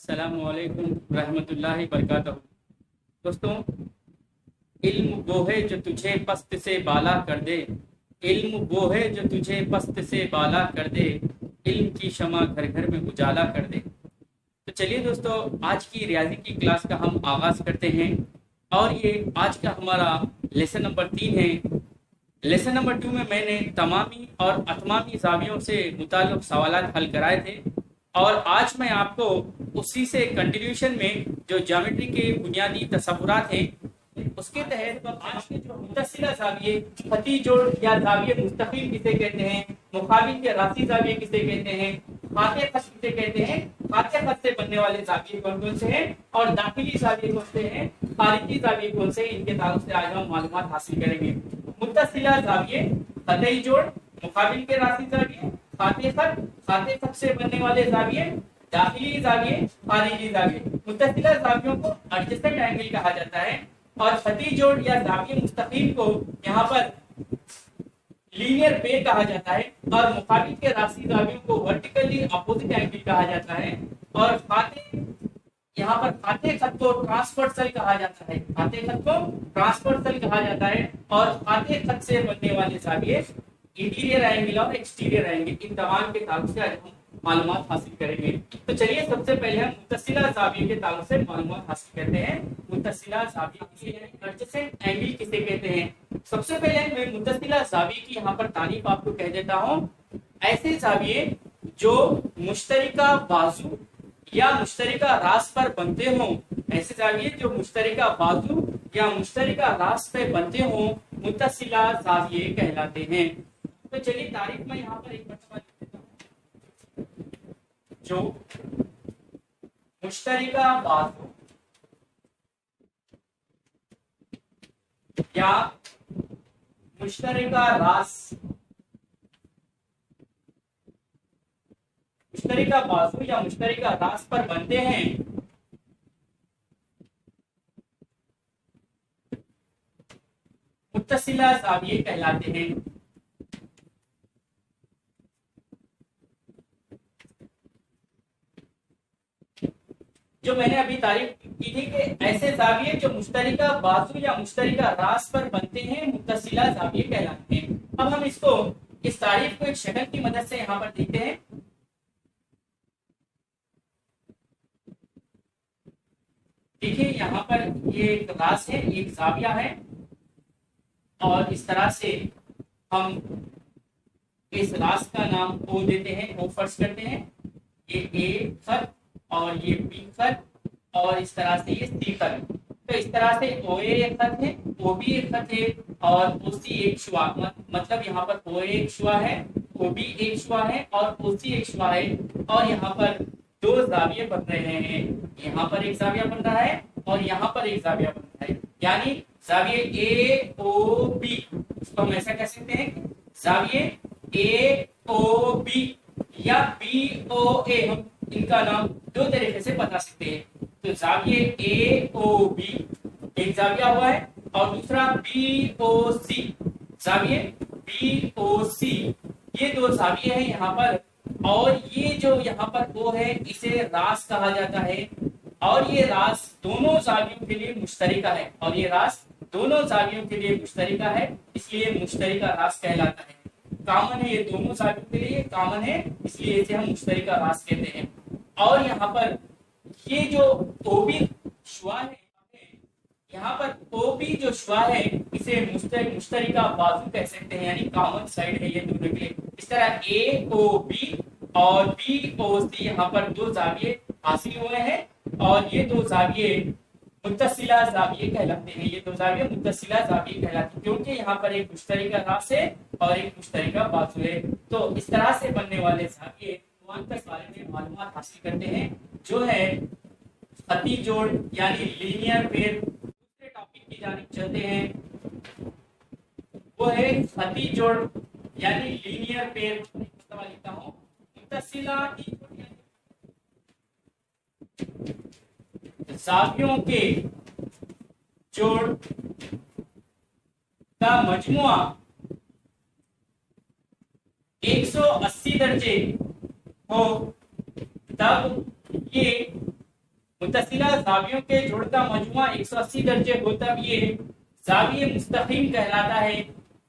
السلام علیکم ورحمۃ اللہ وبرکاتہ۔ دوستوں، علم وہ ہے جو تجھے پست سے بالا کر دے، علم وہ ہے جو تجھے پست سے بالا کر دے، علم کی شمع گھر گھر میں اجالا کر دے۔ تو چلیے دوستوں، آج کی ریاضی کی کلاس کا ہم آغاز کرتے ہیں، اور یہ آج کا ہمارا لیسن نمبر 3 ہے۔ لیسن نمبر 2 میں نے تمامی اور اتمامی زاویوں سے متعلق سوالات حل کرائے تھے، اور آج میں آپ کو اسی سے کنٹینیوشن میں جو جیومیٹری کے بنیادی تصورات ہیں اس کے تحت آج کے جو متصلہ زاویے، خطی جوڑ یا زاویے مستقیم کسے کہتے ہیں، مقابل کے راسی زاویے کسے کہتے ہیں، خاطے خط کسے کہتے ہیں، خاطے خط سے بننے والے زاویے کون کون سے ہیں، اور داخلی زاویے کون سے ہیں، خارجی زاویے کون سے ہیں، ان کے تعلق سے آج ہم معلومات حاصل کریں گے۔ متصلہ زاویے، خطی جوڑ، مقابل کے راسی زاویے، خاطے خط سے بننے والے زاویے، داخلی زاویے، خارجی زاویے۔ متصلہ زاویوں کو ایڈجسٹنٹ اینگل کہا جاتا ہے، اور خطی جوڑ یا زاویے مستقیم کو یہاں پر لینئر پیر کہا جاتا ہے، اور مقابل کے راسی زاویوں کو ورٹیکلی اپوزٹ اینگل کہا جاتا ہے، اور یہاں پر خاطے خط کو ٹرانسورسل کہا جاتا ہے، خاطے خط کو ٹرانسورسل کہا جاتا ہے، اور خاطے خط سے بننے والے زاویے انٹیریئر اینگل اور ایکسٹیریئر اینگل، ان تمام کے تعلق سے آج ہم معلومات حاصل کریں گے۔ تو چلیے سب سے پہلے ہم متصلہ زاویے کے تعلق سے معلومات حاصل کرتے ہیں۔ متصلہ زاویے ایڈجسنٹ اینگل کسے کہتے ہیں؟ سب سے پہلے میں متصلہ زاویے کی یہاں پر تعریف آپ کو کہہ دیتا ہوں۔ ایسے زاویے جو مشترکہ بازو یا مشترکہ راس پر بنتے ہوں، ایسے زاویے جو مشترکہ بازو یا مشترکہ راس پہ بنتے ہوں، متصلہ زاویے کہلاتے ہیں۔ تو چلیے تعریف میں یہاں پر ایک مرتبہ لکھ دیتا ہوں۔ جو مشترکہ بازو یا مشترکہ راس، مشترکہ بازو یا مشترکہ راس پر بنتے ہیں، متصلہ زاویے کہلاتے ہیں۔ جو میں نے ابھی تعریف کی تھی کہ ایسے زاویے جو مشترکہ بازو یا مشترکہ راس پر بنتے ہیں، متصلہ زاویے کہلاتے ہیں۔ اب ہم اس تعریف کو ایک شکل کی مدد سے یہاں پر دیکھتے ہیں۔ دیکھیے یہاں پر یہ ایک راس ہے، ایک زاویہ ہے، اور اس طرح سے ہم اس راس کا نام او دیتے ہیں، او فرض کرتے ہیں، یہ اے خط اور یہ بی خط، اور اس طرح سے یہ سی خط۔ تو اس طرح سے او اے ایک خط ہے، او بی ایک خط ہے، اور او سی ایک شعاع، مطلب یہاں پر او اے ایک شعاع ہے، او بی ایک شعاع ہے، اور او سی ایک شعاع ہے، اور یہاں پر دو زاویے بن رہے ہیں۔ یہاں پر ایک زاویہ بن رہا ہے اور یہاں پر ایک زاویہ بن رہا ہے، یعنی زاویے اے او بی، اس کو ہم ایسا کہہ سکتے ہیں کہ زاویے اے او بی یا بی او اے، ہم ان کا نام دو طریقے سے بتا سکتے ہیں۔ تو زاویے اے او بی ایک زاویہ ہوا ہے، اور دوسرا بی او سی، زاویے بی او سی، یہ دو زاویے ہیں یہاں پر، اور یہ جو یہاں پر او ہے اسے راس کہا جاتا ہے، اور یہ راس دونوں زاویوں کے لیے مشترکہ ہے، اور یہ راس دونوں زاویوں کے لیے مشترکہ ہے، اس لیے مشترکہ راس کہلاتا ہے۔ کامن ہے، یہ دونوں زاویوں کے لیے کامن ہے، اس لیے اسے ہم مشترکہ راس کہتے ہیں۔ اور یہاں پر یہ جو او بی شعاع ہے، یہاں پر او بی جو شعاع ہے اسے مشترکہ بازو کہہ سکتے ہیں، یعنی کامن سائڈ ہے یہ دونوں کے لیے۔ اس طرح اے او بی اور بی او سی یہاں پر دو زاویے حاصل ہوئے ہیں، اور یہ دو زاویے متصلہ زاویے کہلاتے ہیں، یہ دو زاویے متصلہ زاویے کہلاتے ہیں، کیونکہ یہاں پر ایک مشترکہ راس ہے اور ایک مشترکہ بازو ہے۔ تو اس طرح سے بننے والے زاویے کے بارے میں معلومات حاصل کرتے ہیں، جو ہے خطی جوڑ یعنی لینئر پیر۔ دوسرے ٹاپک کی جانب چلتے ہیں، وہ ہے خطی جوڑ یعنی لینئر پیر۔ لکھتا ہوں متصلہ زاویوں کے جوڑ کا مجموعہ 180 درجے ہو تب یہ متصلہ زاویوں کے جوڑ کا مجموعہ 180 درجے ہو تب یہ زاویہ مستقیم کہلاتا ہے،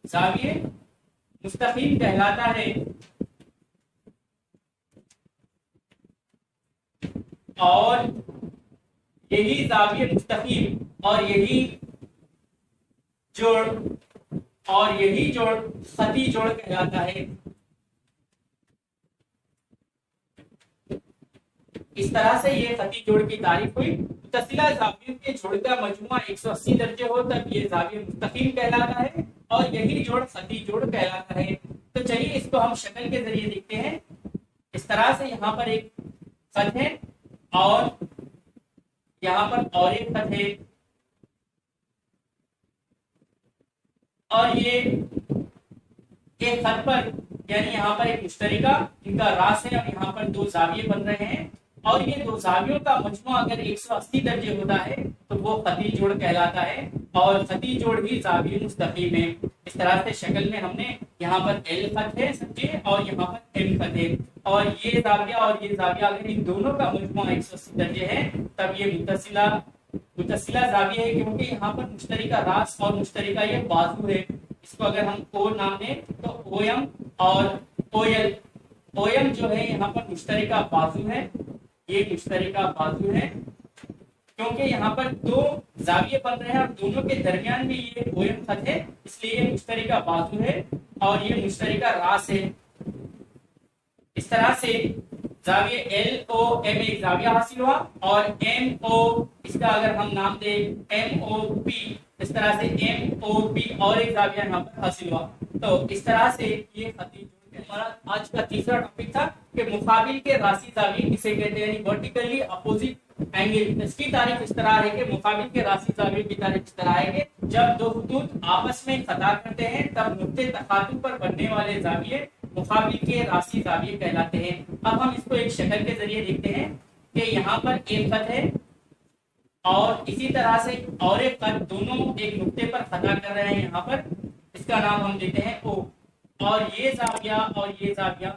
زاویہ مستقیم کہلاتا ہے، اور یہی زاویہ مستقیم اور یہی جوڑ خطی جوڑ کہلاتا ہے۔ اس طرح سے یہ خطی جوڑ کی تعریف ہوئی۔ متصلہ زاویوں کے جوڑ کا مجموعہ 180 درجے ہو تب یہ زاویہ مستقیم کہلاتا ہے اور یہی جوڑ خطی جوڑ کہلاتا ہے۔ تو چلیے اس کو ہم شکل کے ذریعے دیکھتے ہیں۔ اس طرح سے یہاں پر ایک خط ہے اور یہاں پر اور ایک خط ہے، اور یہ ایک خط پر یعنی یہاں پر ایک مشترکہ ان کا راس ہے اور یہاں پر دو زاویے بن رہے ہیں، اور یہ دو زاویوں کا مجموعہ اگر 180 درجے ہوتا ہے تو وہ خطی جوڑ کہلاتا ہے، اور خطی جوڑ بھی زاویہ مستقیم ہے۔ اس طرح سے شکل میں ہم نے یہاں پر ایل خط ہے سمجھے، اور یہاں پر ایم خط ہے، اور یہ زاویہ اور یہ زاویہ اگر ان دونوں کا مجموعہ 180 درجے ہے تب یہ متصلہ زاویہ ہے، کیونکہ یہاں پر مشترکہ راس اور مشترکہ یہ بازو ہے۔ اس کو اگر ہم او نام دیں تو او ایم اور او ایل، او ایم جو ہے یہاں پر مشترکہ بازو ہے، یہ مشترکہ بازو ہے، کیونکہ یہاں پر دو زاویے بن رہے ہیں اور دونوں کے درمیان میں یہ او ایم خط ہے، اس لیے یہ مشترکہ بازو ہے اور یہ مشترکہ راس ہے۔ اس طرح سے زاویہ ایل او ایم ایک زاویہ حاصل ہوا، اور ایم او اس کا اگر ہم نام دیں ایم او پی، اس طرح سے ایم او پی اور ایک زاویہ یہاں پر حاصل ہوا۔ تو اس طرح سے یہ خطی جوڑ ہمارا آج کا تیسرا ٹاپک تھا کہ مقابل کے راسی زاویے کسے کہتے ہیں، یعنی ورٹیکلی اپوزٹ اینگل۔ اس کی تعریف اس طرح ہے کہ مقابل کے راسی زاویے کی تعریف اس طرح ہے کہ جب دو خطوط آپس میں خطا کرتے ہیں تب نقطے تخاطب پر بننے والے زاویے مقابل کے راسی زاویے کہلاتے ہیں۔ اب ہم اس کو ایک شکل کے ذریعے دیکھتے ہیں کہ یہاں پر ایک خط ہے اور اسی طرح سے اور ایک خط، دونوں ایک نقطے پر خطا کر رہے ہیں، یہاں پر اس کا نام ہم دیتے ہیں او، اور یہ زاویہ اور یہ زاویہ،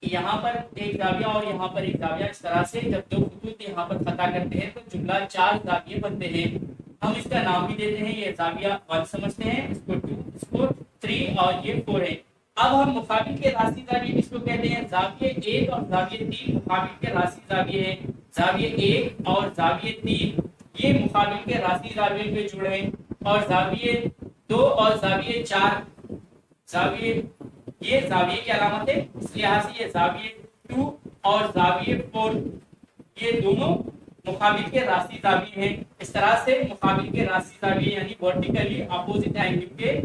یہاں پر ایک زاویہ اور یہاں پر ایک زاویہ، اس طرح سے جب دو خطوط یہاں پر خطا کرتے ہیں تو جملہ 4 زاویے بنتے ہیں۔ ہم اس کا نام بھی دیتے ہیں، یہ زاویہ 1 سمجھتے ہیں، اس کو 2، اس کو 3 اور یہ 4 ہے۔ اب ہم مقابل کے راسی زاویے اس کو کہتے ہیں زاویہ 1 اور زاویہ 3 مقابل کے راسی زاویے ہیں۔ زاویہ 1 اور زاویہ 3 یہ مقابل کے راسی زاویے کے جوڑ ہیں، اور زاویہ 2 اور زاویہ 4 زاویہ یہ زاویے کی علامت ہے، اس لحاظ سے یہ زاویہ 2 اور زاویہ 4 یہ دونوں مقابل کے راسی زاویے ہیں۔ اس طرح سے مقابل کے راسی زاویے یعنی ورٹیکلی اپوزٹ اینگل کے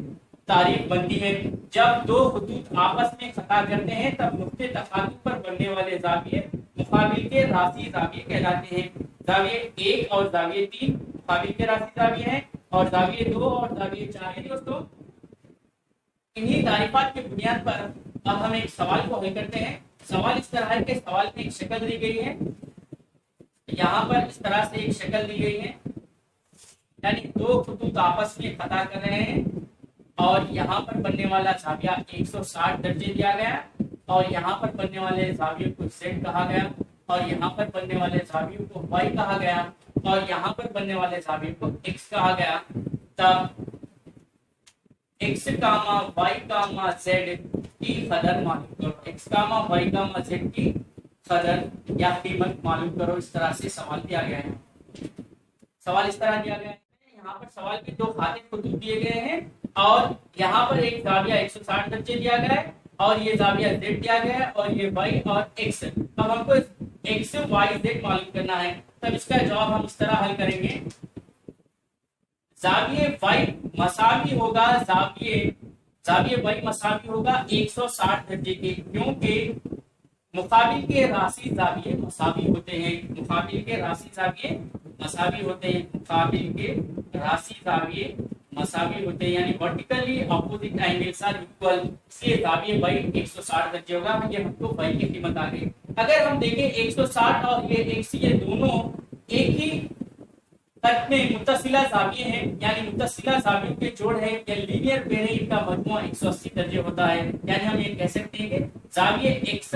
تعریف بنتی ہے۔ جب دو خطوط آپس میں خطا کرتے ہیں تب نقطے تخاطب پر بننے والے زاویے مقابل کے راسی زاویے کہلاتے ہیں۔ زاویہ 1 اور زاویہ 3 مقابل کے راسی زاویے ہیں، اور زاویہ 2 اور زاویہ 4 ہے دوستوں۔ انہی تعریفات کی بنیاد پر اب ہم ایک سوال کو حل کرتے ہیں۔ سوال اس طرح ہے کہ سوال میں ایک شکل دی گئی ہے، یہاں پر اس طرح سے ایک شکل دی گئی ہے، یعنی دو خطوط آپس میں خطا کر رہے ہیں اور یہاں پر بننے والا زاویہ 160 درجے دیا گیا، اور یہاں پر بننے والے زاویے کو Z کہا گیا، اور یہاں پر بننے والے زاویے کو Y کہا گیا، اور یہاں پر بننے والے زاویے کو X کہا گیا۔ تب X, Y, Z کی قدر معلوم کرو، X, Y, Z کی قدر یا قیمت معلوم کرو۔ اس طرح سے سوال دیا گیا ہے۔ سوال اس طرح دیا گیا ہے، یہاں پر سوال کے دو خاطب خطوط دیے گئے ہیں، اور یہاں پر ایک زاویہ 160 درجے دیا گیا ہے، اور یہ زاویہ Z دیا گیا ہے، اور یہ Y اور X۔ اب ہم کو X, Y, Z معلوم کرنا ہے، تب اس کا جواب ہم اس طرح حل کریں گے۔ زاویہ Y مساوی ہوگا زاویہ Y مساوی ہوگا 160 درجے کے، کیونکہ مقابل کے راسی زاویے مساوی ہوتے ہیں، مقابل کے راسی زاویے مساوی ہوتے ہیں، مقابل کے راسی زاویے مساوی ہوتے ہیں، یعنی vertically opposite angles are equal, اس لیے زاویہ Y 160 درجے ہوگا۔ یہ ہم کو Y کی قیمت آ گئی۔ اگر ہم دیکھیں 160 اور یہ X یہ دونوں ایک ہی خط میں متصلہ زاویے ہیں، یعنی متصلہ زاویوں کے جوڑ ہیں یا لینئر پیر ہیں، ان کا مجموعہ 180 درجے ہوتا ہے، یعنی ہم یہ کہہ سکتے ہیں کہ زاویہ X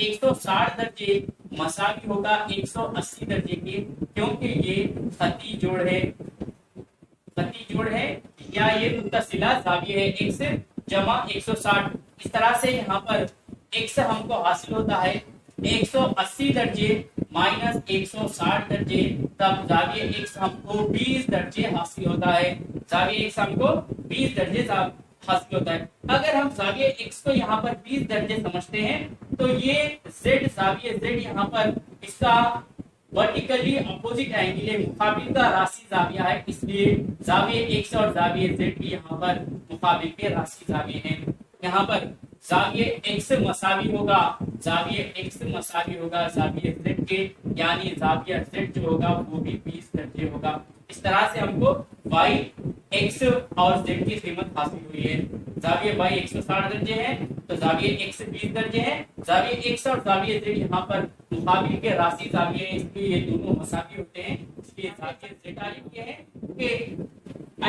160 درجے مساوی ہوگا 180 درجے کے، کیونکہ یہ خطی جوڑ ہے، خطی جوڑ ہے یا یہ متصلہ زاویہ ہے x جمع 160۔ اس طرح سے یہاں پر x ہم کو حاصل ہوتا ہے 180 درجے مائنس 160 درجے، تب زاویہ x ہم کو 20 درجے حاصل ہوتا ہے، زاویہ x ہم کو 20 درجے حاصل ہوتا ہے۔ اگر ہم زاویہ x کو یہاں پر 20 درجے سمجھتے ہیں تو یہ z زاویہ z یہاں پر اس کا ورٹیکلی اپوزٹ اینگل ہے، مقابل کا راسی زاویہ ہے، اس لیے زاویہ x اور زاویہ z بھی یہاں پر مقابل کے راسی زاویہ ہیں۔ یہاں پر زاویہ x مساوی ہوگا، زاویہ x مساوی ہوگا زاویہ z کے، یعنی زاویہ z جو ہوگا وہ بھی 20 درجے ہوگا۔ اس طرح سے ہم کو y x اور z کی قیمت حاصل ہوئی ہے۔ زاویہ y 160 درجے ہے تو زاویہ x 20 درجے ہے، زاویہ x اور زاویہ z یہاں پر مقابل کے راسی زاویہ ہیں، اس لیے یہ دونوں مساوی ہوتے ہیں، اس لیے زاویہ z تعریف یہ ہے کہ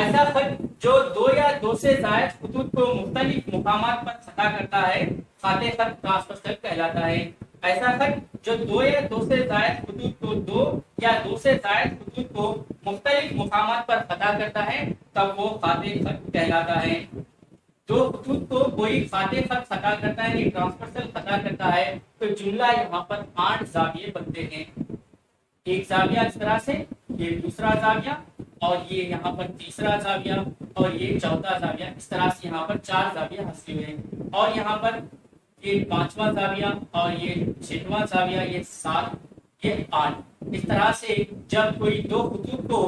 ایسا خط جو دو یا دو سے زائد خطوط کو مختلف مقامات پر خطا کرتا ہے خاطے خط ٹرانسورسل کہلاتا ہے۔ ایسا خط جو دو یا دو سے زائد خطوط کو دو یا دو سے زائد خطوط کو مختلف مقامات پر خطا کرتا ہے تب وہ خاطے خط کہلاتا ہے۔ دو خطوط کو کوئی خاطے خط خطا کرتا ہے یا ٹرانسورسل خطا کرتا ہے تو جملہ یہاں پر 8 زاویے بنتے ہیں، ایک زاویہ اس طرح سے، یہ دوسرا زاویہ اور یہ یہاں پر تیسرا زاویہ اور یہ چوتھا زاویہ، اس طرح سے یہاں پر 4 زاویہ حاصل ہوئے ہیں، اور یہاں پر یہ 5واں زاویہ اور یہ 6واں زاویہ، یہ 7 یہ 8۔ اس طرح سے جب کوئی دو خطوط کو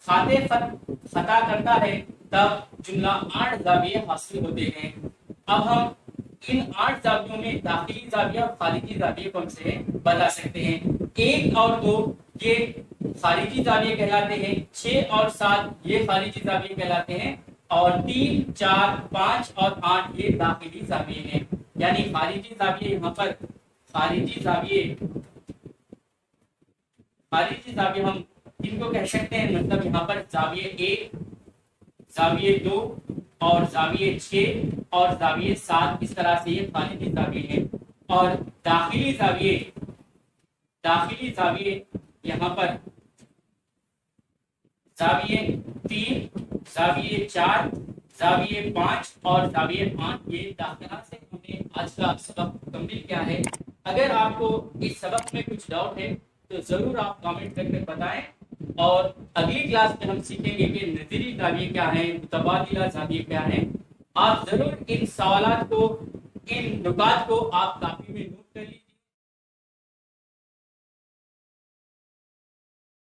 خاطے خط خطا کرتا ہے تب جملہ 8 زاویے حاصل ہوتے ہیں۔ اب ہم ان 8 زاویوں میں داخلی زاویہ اور خارجی زاویہ کون سے ہیں بتا سکتے ہیں۔ 1 اور 2 یہ خارجی زاویہ کہلاتے ہیں، 6 اور 7 یہ خارجی زاویہ کہلاتے ہیں، اور 3 4 5 اور 8 یہ داخلی زاویہ ہیں۔ یعنی خارجی زاویہ یہاں پر خارجی زاویہ ہم ان کو کہہ سکتے ہیں، مطلب یہاں پر زاویہ 1 زاویہ 2 اور زاویہ 6 اور زاویہ 7، اس طرح سے یہ خارجی زاویہ ہیں۔ اور داخلی زاویہ یہاں پر زاویہ 3 زاویہ 4 زاویہ 5 اور زاویہ 8 یہ داخلہ سے ہم نے آج کا سبق مکمل کیا ہے۔ اگر آپ کو اس سبق میں کچھ ڈاؤٹ ہے تو ضرور آپ کامنٹ کر کے بتائیں، اور اگلی کلاس میں ہم سیکھیں گے کہ نظری زاویہ کیا ہے، متبادلہ زاویہ کیا ہے۔ آپ ضرور ان سوالات کو، ان نکات کو آپ کاپی میں نوٹ کر لیجیے۔